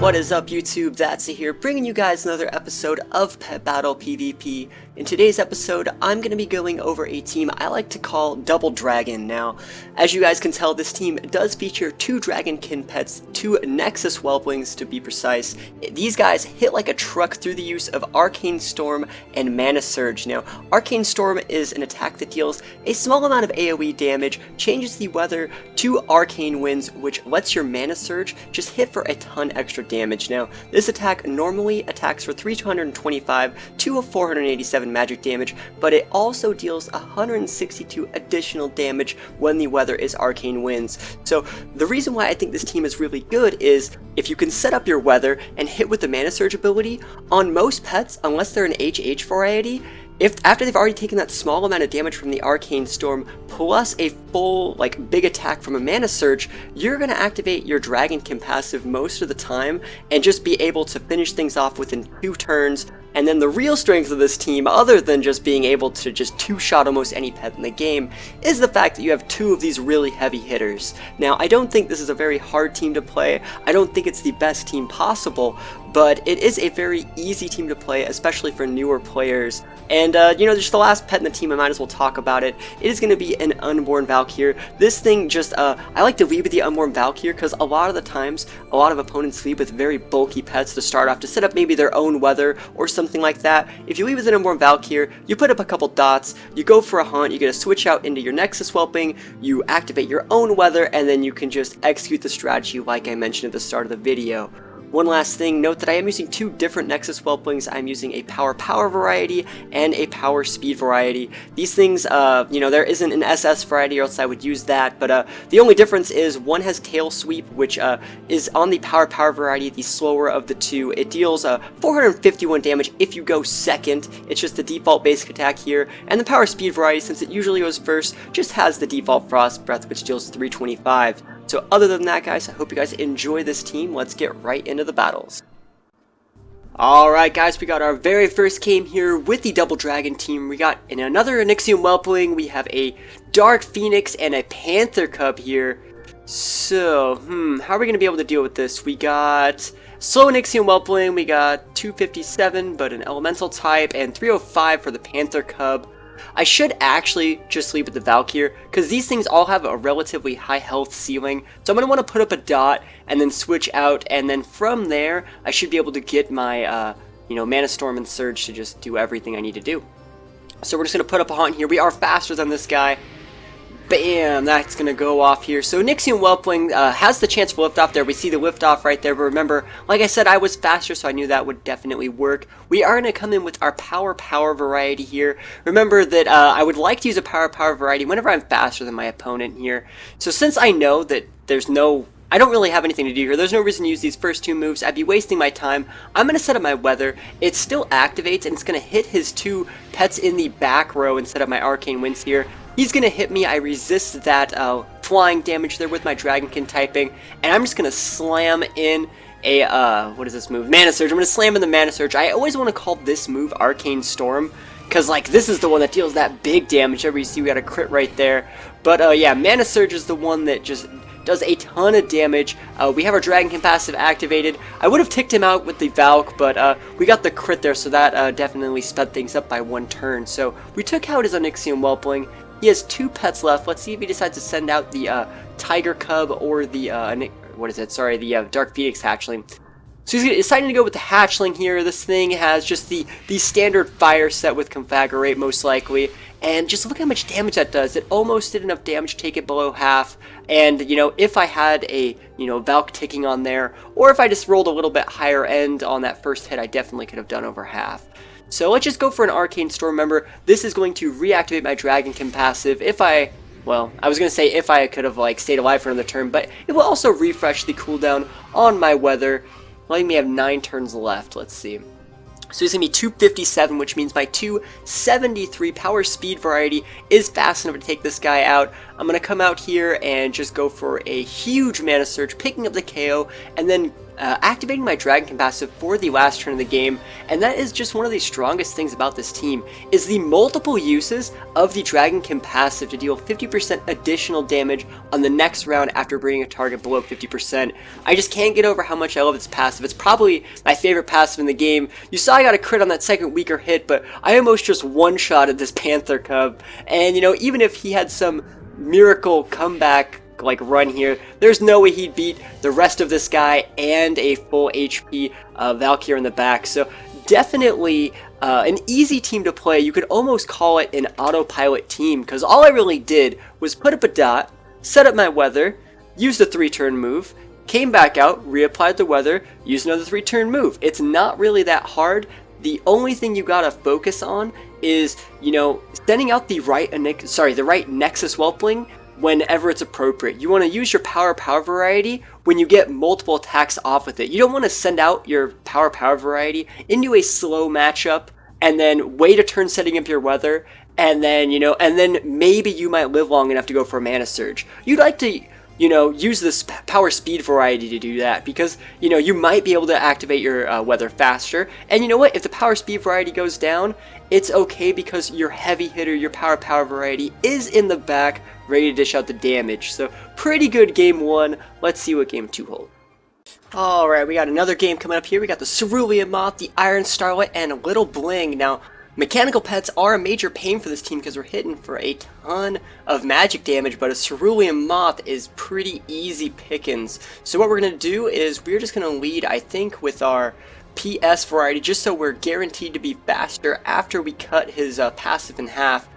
What is up YouTube, Thatsa here, bringing you guys another episode of Pet Battle PvP. In today's episode, I'm going to be going over a team I like to call Double Dragon. Now, as you guys can tell, this team does feature two Dragonkin pets, two Nexus Whelplings to be precise. These guys hit like a truck through the use of Arcane Storm and Mana Surge. Now, Arcane Storm is an attack that deals a small amount of AoE damage, changes the weather to Arcane Winds, which lets your Mana Surge just hit for a ton extra damage. Now, this attack normally attacks for 325 to 487 magic damage, but it also deals 162 additional damage when the weather is Arcane Winds. So the reason why I think this team is really good is if you can set up your weather and hit with the Mana Surge ability, on most pets, unless they're an HH variety, if after they've already taken that small amount of damage from the Arcane Storm plus a full big attack from a Mana Surge, you're going to activate your Dragonkin passive most of the time and just be able to finish things off within 2 turns. And then the real strength of this team, other than just being able to just two-shot almost any pet in the game, is the fact that you have 2 of these really heavy hitters. Now, I don't think this is a very hard team to play. I don't think it's the best team possible, but it is a very easy team to play, especially for newer players. And, just the last pet in the team, I might as well talk about it. It is going to be an Unborn Val'kir. This thing just, I like to lead with the Unborn Val'kir because a lot of the times, a lot of opponents lead with very bulky pets to start off to set up maybe their own weather or something like that. If you leave with an Unborn Val'kir, you put up a couple dots, you go for a hunt, you get a switch out into your Nexus Whelpling, you activate your own weather, and then you can just execute the strategy like I mentioned at the start of the video. One last thing, note that I am using 2 different Nexus Whelplings. I'm using a power variety and a power speed variety. These things, there isn't an SS variety or else I would use that, but the only difference is one has tail sweep, which is on the power variety, the slower of the 2. It deals 451 damage if you go second. It's just the default basic attack here, and the power speed variety, since it usually goes first, just has the default frost breath, which deals 325. So other than that, guys, I hope you guys enjoy this team. Let's get right into the battles. Alright guys, we got our very first game here with the Double Dragon team. We got in another Nexus Whelpling, we have a Dark Phoenix and a Panther Cub here. So, how are we going to be able to deal with this? We got slow Nexus Whelpling, we got 257 but an elemental type, and 305 for the Panther Cub. I should actually just leave with the Val'kir, because these things all have a relatively high health ceiling, so I'm going to want to put up a dot and then switch out, and then from there I should be able to get my Mana Storm and Surge to just do everything I need to do. So we're just going to put up a haunt here. We are faster than this guy. Bam! That's going to go off here. So Nexus Whelpling has the chance for liftoff there. We see the liftoff right there. But remember, like I said, I was faster, so I knew that would definitely work. We are going to come in with our power variety here. Remember that I would like to use a power variety whenever I'm faster than my opponent here. So since I know that I don't really have anything to do here. There's no reason to use these first 2 moves. I'd be wasting my time. I'm going to set up my weather. It still activates, and it's going to hit his 2 pets in the back row and set up my Arcane Winds here. He's going to hit me. I resist that flying damage there with my Dragonkin typing, and I'm just going to slam in a, what is this move? Mana Surge. I'm going to slam in the Mana Surge. I always want to call this move Arcane Storm, because this is the one that deals that big damage. You see we got a crit right there. But yeah, Mana Surge is the one that just does a ton of damage. We have our Dragonkin passive activated. I would have ticked him out with the Valk, but we got the crit there, so that definitely sped things up by 1 turn. So we took out his Nexus Whelpling. He has 2 pets left. Let's see if he decides to send out the Tiger Cub or the, the Dark Phoenix hatchling. So he's deciding to go with the hatchling here. This thing has just the standard fire set with Conflagrate, most likely. And just look how much damage that does. It almost did enough damage to take it below half. And, if I had a, Valk ticking on there, or if I just rolled a little bit higher end on that first hit, I definitely could have done over half. So let's just go for an Arcane Storm. Remember, this is going to reactivate my Dragonkin passive if I was going to say if I could have stayed alive for another turn, but it will also refresh the cooldown on my weather, letting me have 9 turns left. Let's see. So it's going to be 257, which means my 273 power speed variety is fast enough to take this guy out. I'm going to come out here and just go for a huge Mana Surge, picking up the KO, and then activating my Dragonkin passive for the last turn of the game, and that is just one of the strongest things about this team, is the multiple uses of the Dragonkin passive to deal 50% additional damage on the next round after bringing a target below 50%. I just can't get over how much I love this passive. It's probably my favorite passive in the game. You saw I got a crit on that second weaker hit, but I almost just one-shotted this Panther Cub, and you know, even if he had some miracle comeback like run here, there's no way he'd beat the rest of this guy and a full HP Val'kir in the back. So definitely an easy team to play. You could almost call it an autopilot team, because all I really did was put up a dot, set up my weather, used a 3-turn move, came back out, reapplied the weather, used another 3-turn move. It's not really that hard. The only thing you gotta focus on is, you know, sending out the right Nexus Whelpling whenever it's appropriate. You want to use your power variety when you get multiple attacks off with it. You don't want to send out your power variety into a slow matchup and then wait a turn setting up your weather, and then, you know, and then maybe you might live long enough to go for a mana surge. You'd like to, you know, use this power speed variety to do that, because, you know, you might be able to activate your weather faster. And you know what, if the power speed variety goes down, it's okay, because your heavy hitter, your power variety is in the back ready to dish out the damage. So pretty good game 1. Let's see what game 2 holds. Alright, we got another game coming up here. We got the Cerulean Moth, the Iron Starlight, and Little Bling. Now, mechanical pets are a major pain for this team because we're hitting for a ton of magic damage, but a Cerulean Moth is pretty easy pickings. So what we're going to do is we're just going to lead, I think, with our PS variety, just so we're guaranteed to be faster after we cut his passive in half.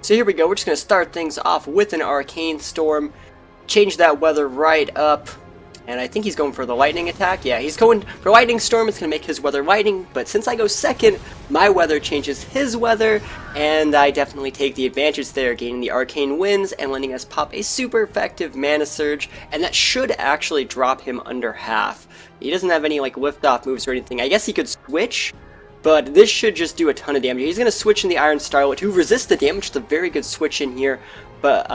So here we go, we're just going to start things off with an Arcane Storm, change that weather right up, and I think he's going for the lightning attack. Yeah, he's going for Lightning Storm. It's going to make his weather lightning, but since I go second, my weather changes his weather, and I definitely take the advantage there, gaining the Arcane Winds and letting us pop a super effective Mana Surge, and that should actually drop him under half. He doesn't have any like lift-off moves or anything. I guess he could switch, but this should just do a ton of damage. He's going to switch in the Iron Starlight, who resists the damage. It's a very good switch in here, but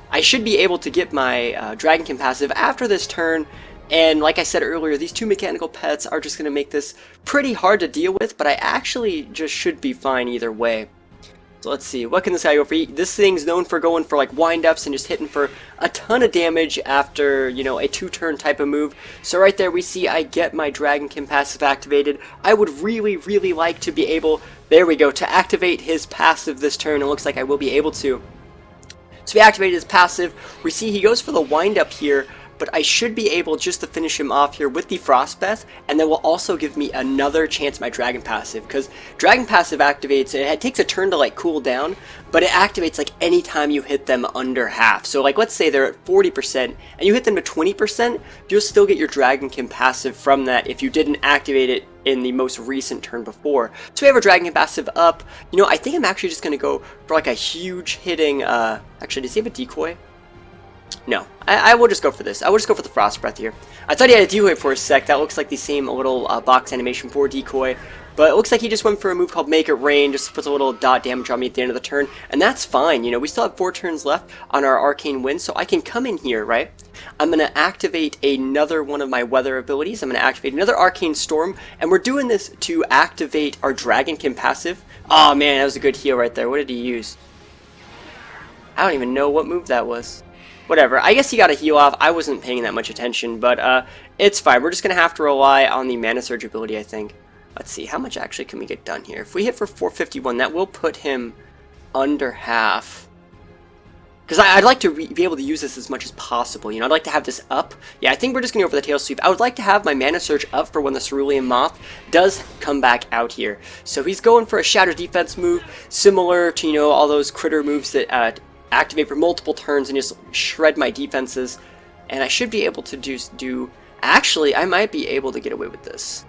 I should be able to get my Dragonkin passive after this turn, and like I said earlier, these two mechanical pets are just going to make this pretty hard to deal with, but I actually just should be fine either way. So let's see, what can this guy go for? This thing's known for going for like wind-ups and just hitting for a ton of damage after, you know, a 2-turn type of move. So right there we see I get my Dragonkin passive activated. I would really like to be able, there we go, to activate his passive this turn. It looks like I will be able to. So we activated his passive. We see he goes for the wind-up here, but I should be able just to finish him off here with the Frostbeth, and that will also give me another chance at my Dragon passive, because Dragon passive activates, it takes a turn to like cool down, but it activates like anytime you hit them under half. So like let's say they're at 40% and you hit them to 20%, you'll still get your Dragonkin passive from that if you didn't activate it in the most recent turn before. So we have our Dragonkin passive up. You know, I think I'm actually just going to go for like a huge hitting, actually does he have a decoy? No, I will just go for this. I will just go for the Frost Breath here. I thought he had a decoy for a sec. That looks like the same little box animation for decoy. But it looks like he just went for a move called Make It Rain, just puts a little dot damage on me at the end of the turn. And that's fine. You know, we still have 4 turns left on our Arcane Winds, so I can come in here, right? I'm going to activate another one of my weather abilities. I'm going to activate another Arcane Storm. And we're doing this to activate our Dragonkin passive. Oh man, that was a good heal right there. What did he use? I don't even know what move that was. Whatever, I guess he got a heal off. I wasn't paying that much attention, but it's fine. We're just going to have to rely on the Mana Surge ability, I think. Let's see, how much actually can we get done here? If we hit for 451, that will put him under half. Because I'd like to be able to use this as much as possible. You know, I'd like to have this up. Yeah, I think we're just going to go for the Tail Sweep. I would like to have my Mana Surge up for when the Cerulean Moth does come back out here. So he's going for a Shatter Defense move, similar to, you know, all those critter moves that activate for multiple turns and just shred my defenses, and I should be able to do actually I might be able to get away with this.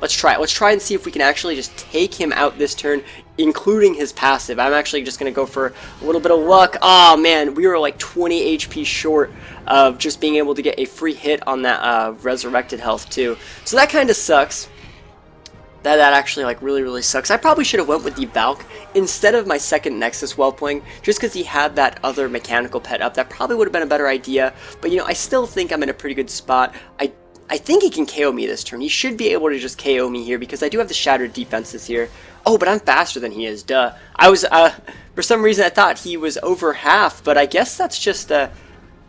Let's try and see if we can actually just take him out this turn, including his passive. I'm actually just gonna go for a little bit of luck. Oh man, we were like 20 HP short of just being able to get a free hit on that resurrected health too, so that kind of sucks. That actually like really sucks. I probably should have went with the Valk instead of my second Nexus Whelpling, just because he had that other mechanical pet up. That probably would have been a better idea, but you know, I still think I'm in a pretty good spot. I I think he can KO me this turn. He should be able to just KO me here because I do have the shattered defenses here. Oh, but I'm faster than he is, duh. I was, for some reason I thought he was over half, but I guess that's just,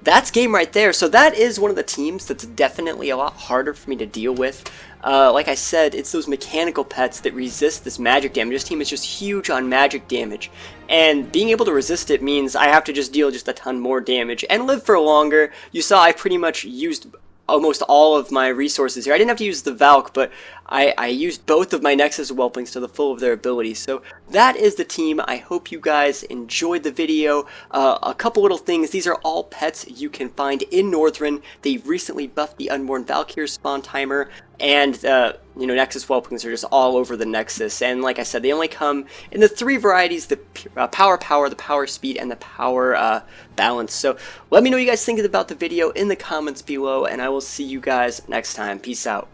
that's game right there. So that is one of the teams that's definitely a lot harder for me to deal with. Like I said, it's those mechanical pets that resist this magic damage. This team is just huge on magic damage, and being able to resist it means I have to just deal just a ton more damage and live for longer. You saw I pretty much used almost all of my resources here. I didn't have to use the Valk, but I used both of my Nexus Whelplings to the full of their abilities. So that is the team. I hope you guys enjoyed the video. A couple little things. These are all pets you can find in Northrend. They recently buffed the Unborn Val'kir spawn timer, and you know, Nexus Whelplings are just all over the Nexus. And like I said, they only come in the 3 varieties: the power, the power speed, and the power balance. So let me know what you guys think about the video in the comments below, and I will see you guys next time. Peace out.